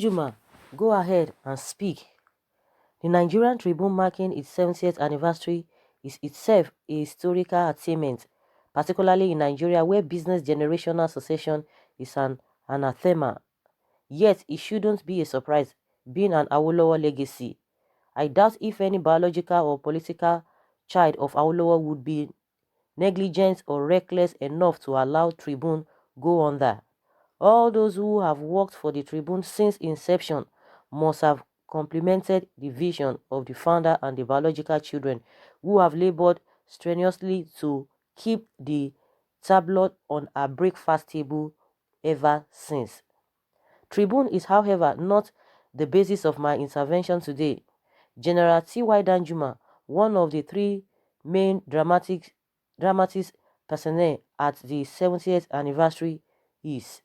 Danjuma, go ahead and speak. The Nigerian Tribune marking its 70th anniversary is itself a historical achievement, particularly in Nigeria where business generational succession is an anathema. Yet it shouldn't be a surprise, being an Awolowo legacy. I doubt if any biological or political child of Awolowo would be negligent or reckless enough to allow Tribune go on that. All those who have worked for the Tribune since inception must have complemented the vision of the founder and the biological children who have labored strenuously to keep the tabloid on our breakfast table ever since. Tribune is, however, not the basis of my intervention today. General T.Y. Danjuma, one of the three main dramatists personnel at the 70th anniversary, is.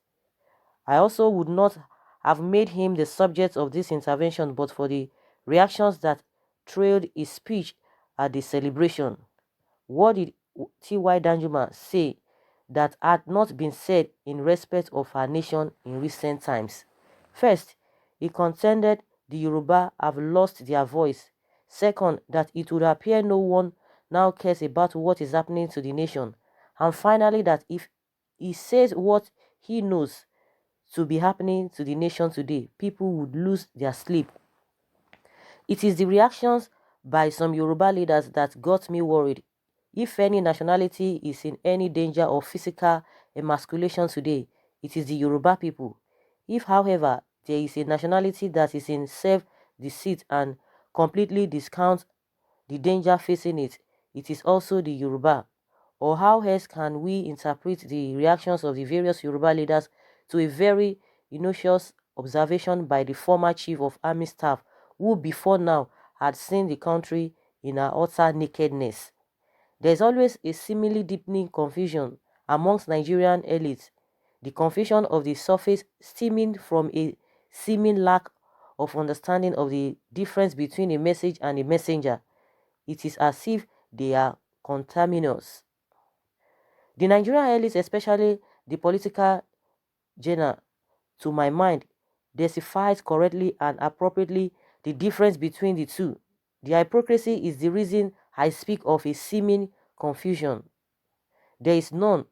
I also would not have made him the subject of this intervention but for the reactions that trailed his speech at the celebration. What did T.Y. Danjuma say that had not been said in respect of our nation in recent times? First, he contended the Yoruba have lost their voice. Second, that it would appear no one now cares about what is happening to the nation. And finally, that if he says what he knows to be happening to the nation today, people would lose their sleep. It is the reactions by some Yoruba leaders that got me worried. If any nationality is in any danger of physical emasculation today, it is the Yoruba people. If, however, there is a nationality that is in self-deceit and completely discounts the danger facing it, it is also the Yoruba. Or how else can we interpret the reactions of the various Yoruba leaders to a very innocuous observation by the former chief of army staff who before now had seen the country in her utter nakedness? There is always a seemingly deepening confusion amongst Nigerian elites, the confusion of the surface stemming from a seeming lack of understanding of the difference between a message and a messenger. It is as if they are conterminous. The Nigerian elites, especially the political genre, to my mind, deciphered correctly and appropriately the difference between the two. The hypocrisy is the reason I speak of a seeming confusion. There is none.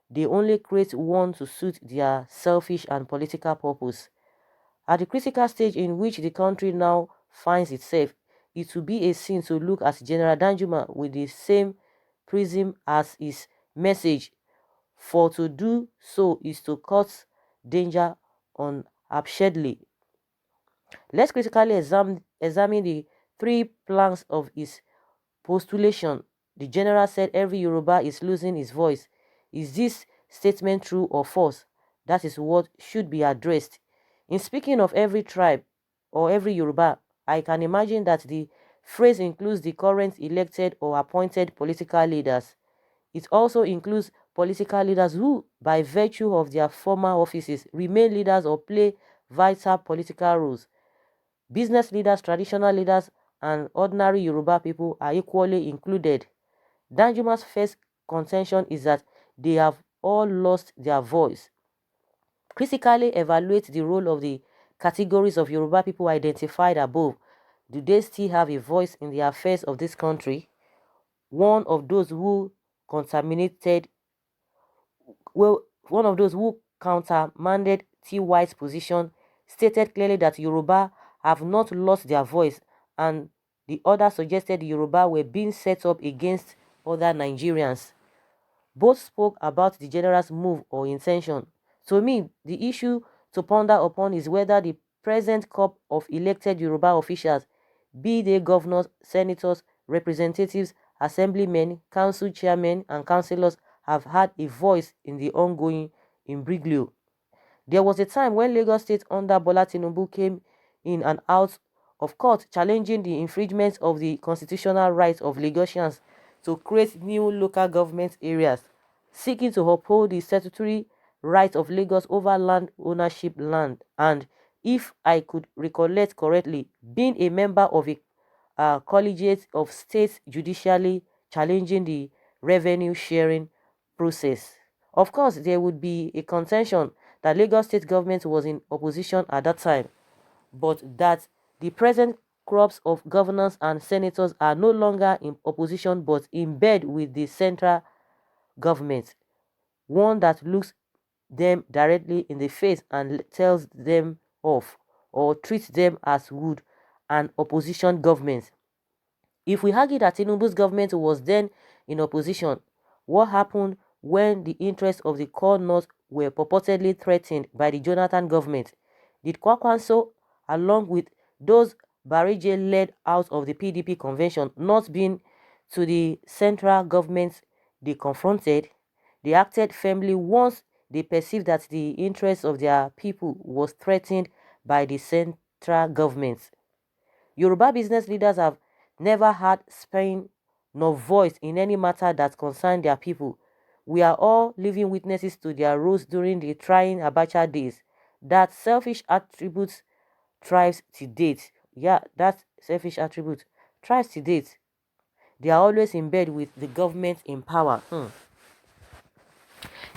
They only create one to suit their selfish and political purpose. At the critical stage in which the country now finds itself, it will be a sin to look at General Danjuma with the same prism as his message, for to do so is to cause danger unabashedly. Let's critically examine the three planks of his postulation. The general said every Yoruba is losing his voice. Is this statement true or false? That is what should be addressed. In speaking of every tribe or every Yoruba, I can imagine that the phrase includes the current elected or appointed political leaders. It also includes political leaders who, by virtue of their former offices, remain leaders or play vital political roles. Business leaders, traditional leaders, and ordinary Yoruba people are equally included. Danjuma's first contention is that they have all lost their voice. Critically evaluate the role of the categories of Yoruba people identified above. Do they still have a voice in the affairs of this country? One of those who contaminated, one of those who countermanded T. White's position stated clearly that Yoruba have not lost their voice, and the other suggested the Yoruba were being set up against other Nigerians. Both spoke about the general's move or intention. To me, the issue to ponder upon is whether the present crop of elected Yoruba officials, be they governors, senators, representatives, assemblymen, council chairmen, and councillors, have had a voice in the ongoing imbroglio. There was a time when Lagos State under Bola Tinubu came in and out of court challenging the infringement of the constitutional rights of Lagosians to create new local government areas, seeking to uphold the statutory right of Lagos over land ownership land, and, if I could recollect correctly, being a member of a collegiate of states judicially challenging the revenue sharing process. Of course, there would be a contention that Lagos state government was in opposition at that time. but that the present crops of governors and senators are no longer in opposition but in bed with the central government, one that looks them directly in the face and tells them off or treats them as would an opposition government. If we argue that Tinubu's government was then in opposition, what happened when the interests of the core North were purportedly threatened by the Jonathan government? Did Kwakwanso, along with those Barije led out of the PDP convention, not being to the central government they confronted? They acted firmly once they perceived that the interests of their people was threatened by the central government. Yoruba business leaders have never had spine nor voice in any matter that concerned their people. We are all living witnesses to their roles during the trying Abacha days. That selfish attribute thrives to date. Yeah, that selfish attribute thrives to date. They are always in bed with the government in power.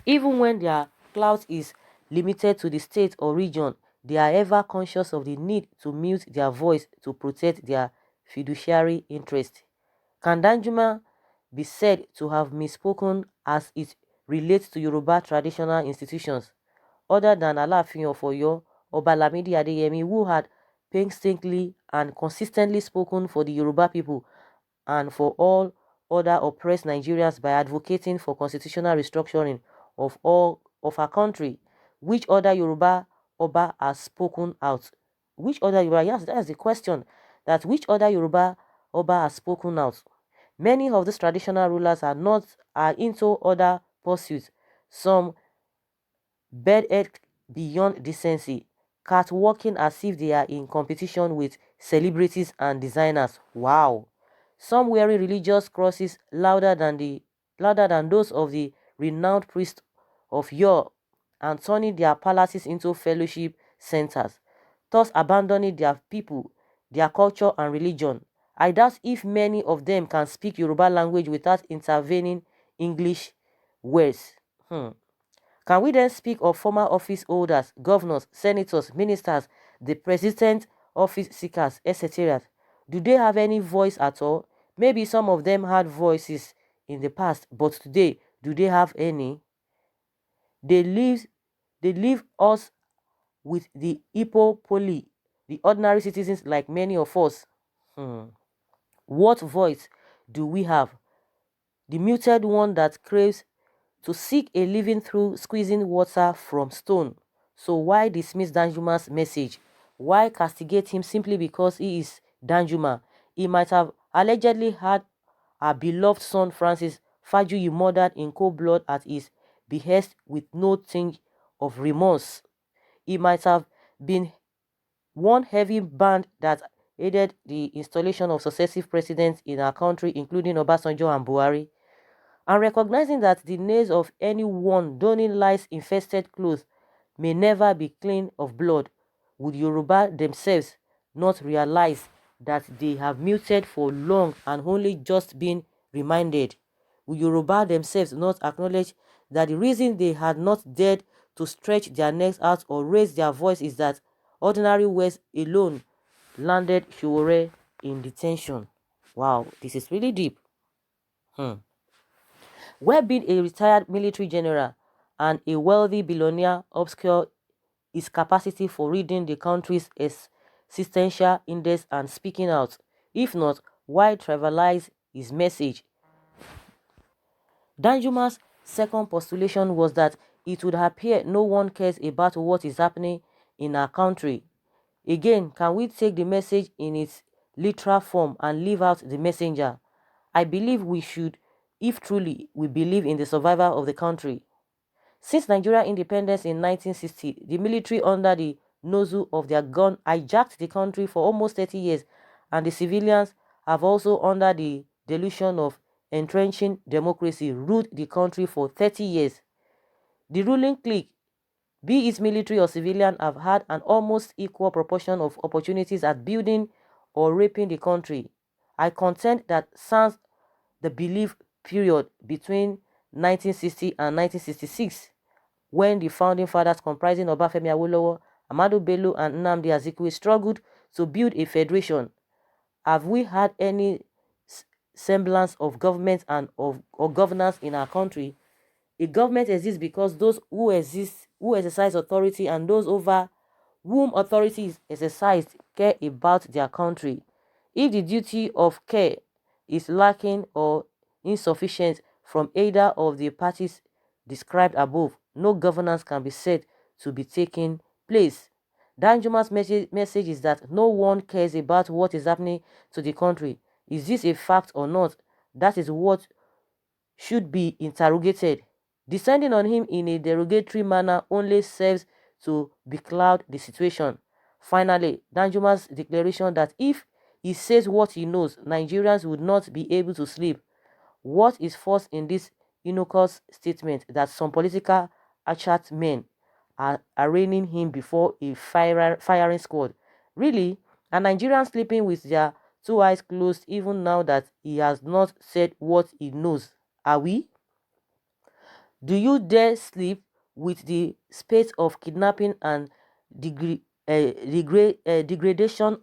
Even when their clout is limited to the state or region, they are ever conscious of the need to mute their voice to protect their fiduciary interest. Can Danjuma be said to have misspoken as it relates to Yoruba traditional institutions, other than Alaafin of Oyo or Lamidi Adeyemi, who had painstakingly and consistently spoken for the Yoruba people and for all other oppressed Nigerians by advocating for constitutional restructuring of all of our country? Which other Yoruba Oba has spoken out? Which other Yoruba? Yes, that's the question. That which other Yoruba Oba has spoken out? Many of these traditional rulers are into other pursuits. Some bedhead beyond decency, catwalking as if they are in competition with celebrities and designers. Wow. Some wearing religious crosses louder than those of the renowned priests of yore, and turning their palaces into fellowship centers, thus abandoning their people, their culture and religion. I doubt if many of them can speak Yoruba language without intervening English words. Can we then speak of former office holders, governors, senators, ministers, the president, office seekers, etc.? Do they have any voice at all? Maybe some of them had voices in the past, but today, do they have any? They leave, they leave us with the poly, the ordinary citizens like many of us. What voice do we have? The muted one that craves to seek a living through squeezing water from stone. So why dismiss Danjuma's message? Why castigate him simply because he is Danjuma? He might have allegedly had our beloved son Francis Fajuyi murdered in cold blood at his behest with no tinge of remorse. He might have been one heavy band that aided the installation of successive presidents in our country, including Obasanjo and Buhari. And recognizing that the nails of anyone donning lice infested clothes may never be clean of blood, would Yoruba themselves not realize that they have muted for long and only just been reminded? Would Yoruba themselves not acknowledge that the reason they had not dared to stretch their necks out or raise their voice is that ordinary words alone landed Shiwore in detention? Wow, this is really deep. Where being a retired military general and a wealthy billionaire obscure his capacity for reading the country's existential index and speaking out? If not, why trivialize his message? Danjuma's second postulation was that it would appear no one cares about what is happening in our country. Again, can we take the message in its literal form and leave out the messenger? I believe we should, if truly we believe in the survival of the country. Since Nigeria's independence in 1960, the military under the nozzle of their gun hijacked the country for almost 30 years, and the civilians have also under the delusion of entrenching democracy ruled the country for 30 years. The ruling clique, be it military or civilian, have had an almost equal proportion of opportunities at building or raping the country. I contend that sans the belief period between 1960 and 1966, when the founding fathers comprising Obafemi Awolowo Amadu Bello and Nnamdi Azikiwe struggled to build a federation. Have we had any semblance of government and of or governance in our country? A government exists because those who exercise authority and those over whom authority is exercised care about their country. If the duty of care is lacking or insufficient from either of the parties described above, no governance can be said to be taking place. Danjuma's message is that no one cares about what is happening to the country. Is this a fact or not? That is what should be interrogated. Descending on him in a derogatory manner only serves to becloud the situation. Finally, Danjuma's declaration that if he says what he knows, Nigerians would not be able to sleep. What is false in this innocuous statement that some political achat men are arraigning him before a firing squad? Really? Are Nigerians sleeping with their two eyes closed even now that he has not said what he knows? Are we? Do you dare sleep with the spate of kidnapping and degradation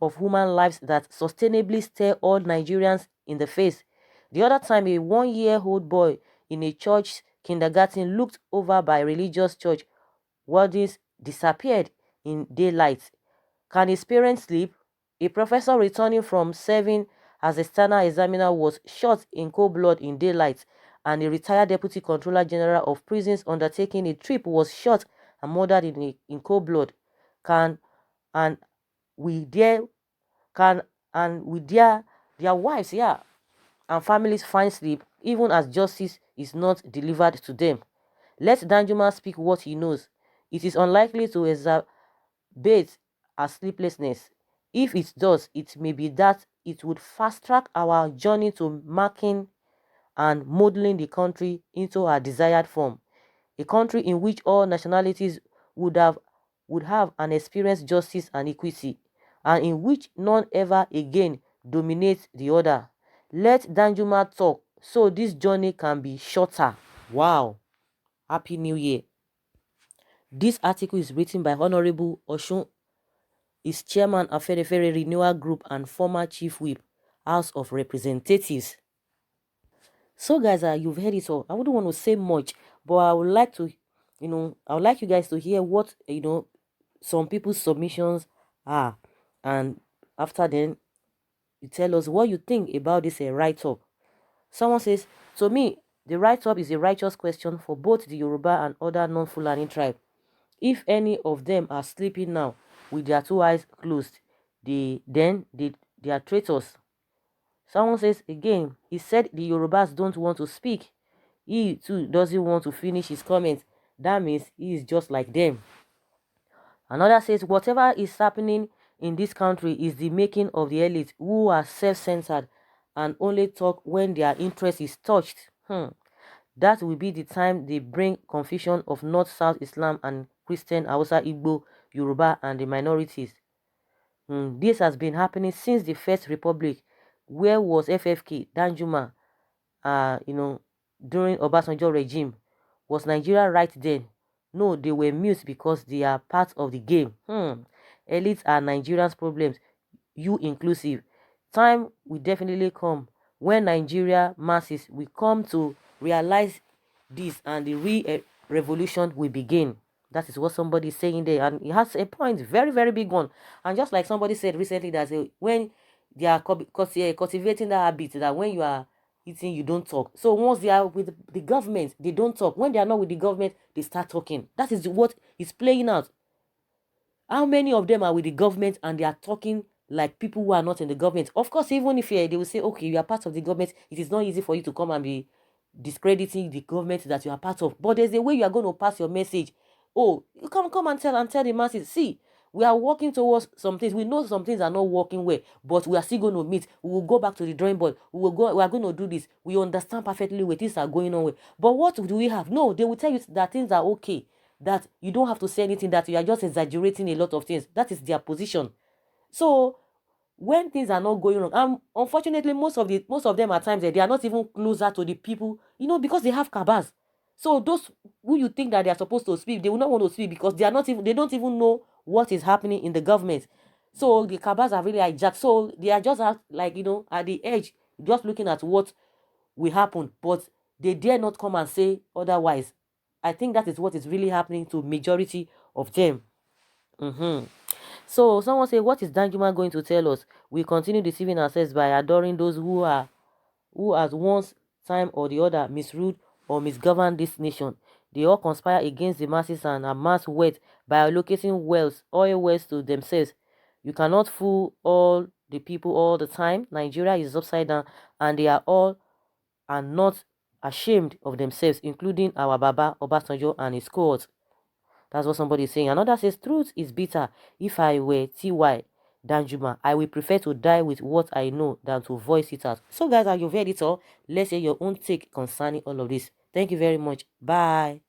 of human lives that sustainably stare all Nigerians in the face? The other time, a 1-year-old boy in a church kindergarten looked over by religious church wardens disappeared in daylight. Can his parents sleep? A professor returning from serving as external examiner was shot in cold blood in daylight, and a retired deputy controller general of prisons undertaking a trip was shot and murdered in cold blood. Can and we dare can and we dare their wives, yeah, and families find sleep even as justice is not delivered to them? Let Danjuma speak what he knows. It is unlikely to exacerbate our sleeplessness. If it does, it may be that it would fast track our journey to marking and modeling the country into our desired form, a country in which all nationalities would have an experienced justice and equity, and in which none ever again dominates the other. Let Danjuma talk so this journey can be shorter. Wow. Happy New Year. This article is written by Honorable Oshun, is chairman of Fere Renewal Group and former chief whip, House of Representatives. So guys, you've heard it all. I wouldn't want to say much, but I would like to, I would like you guys to hear what, some people's submissions are. And after then, you tell us what you think about this write-up. Someone says, to me, the write-up is a righteous question for both the Yoruba and other non-Fulani tribe. If any of them are sleeping now with their two eyes closed, they are traitors. Someone says again, he said the Yorubas don't want to speak. He too doesn't want to finish his comment. That means he is just like them. Another says whatever is happening in this country is the making of the elite who are self-centered and only talk when their interest is touched. That will be the time they bring confusion of North-South Islam and Christian, Hausa, Igbo, Yoruba and the minorities. This has been happening since the First Republic. Where was FFK, Danjuma, during Obasanjo regime? Was Nigeria right then? No, they were mute because they are part of the game. Elites are Nigerians' problems, you inclusive. Time will definitely come when Nigeria masses will come to realize this and the revolution will begin. That is what somebody is saying there, and he has a point, very, very big one. And just like somebody said recently, that when they are cultivating that habit that when you are eating, you don't talk. So once they are with the government, they don't talk. When they are not with the government, they start talking. That is what is playing out. How many of them are with the government and they are talking like people who are not in the government? Of course, even if they will say, okay, you are part of the government, it is not easy for you to come and be discrediting the government that you are part of. But there's a way you are going to pass your message. Oh, you come and tell the masses, see, we are working towards some things. We know some things are not working well, but we are still going to meet. We will go back to the drawing board. We are going to do this. We understand perfectly where things are going on with. But what do we have? No, they will tell you that things are okay, that you don't have to say anything, that you are just exaggerating a lot of things. That is their position. So when things are not going wrong, and unfortunately most of them at times they are not even closer to the people, because they have cabals. So those who you think that they are supposed to speak, they will not want to speak because they don't even know what is happening in the government. So the cabals are really hijacked. So they are just like, at the edge, just looking at what will happen, but they dare not come and say otherwise. I think that is what is really happening to majority of them. So someone say, what is Danjuma going to tell us? We continue deceiving ourselves by adoring those who at once time or the other misruled or misgoverned this nation. They all conspire against the masses and amass wealth by allocating wealth, oil wealth to themselves. You cannot fool all the people all the time. Nigeria is upside down and they are not ashamed of themselves, including our Baba Obasanjo and his cohort. That's what somebody is saying. Another says, truth is bitter. If I were TY Danjuma, I will prefer to die with what I know than to voice it out. So guys, you've heard it all. Let's hear your own take concerning all of this. Thank you very much. Bye.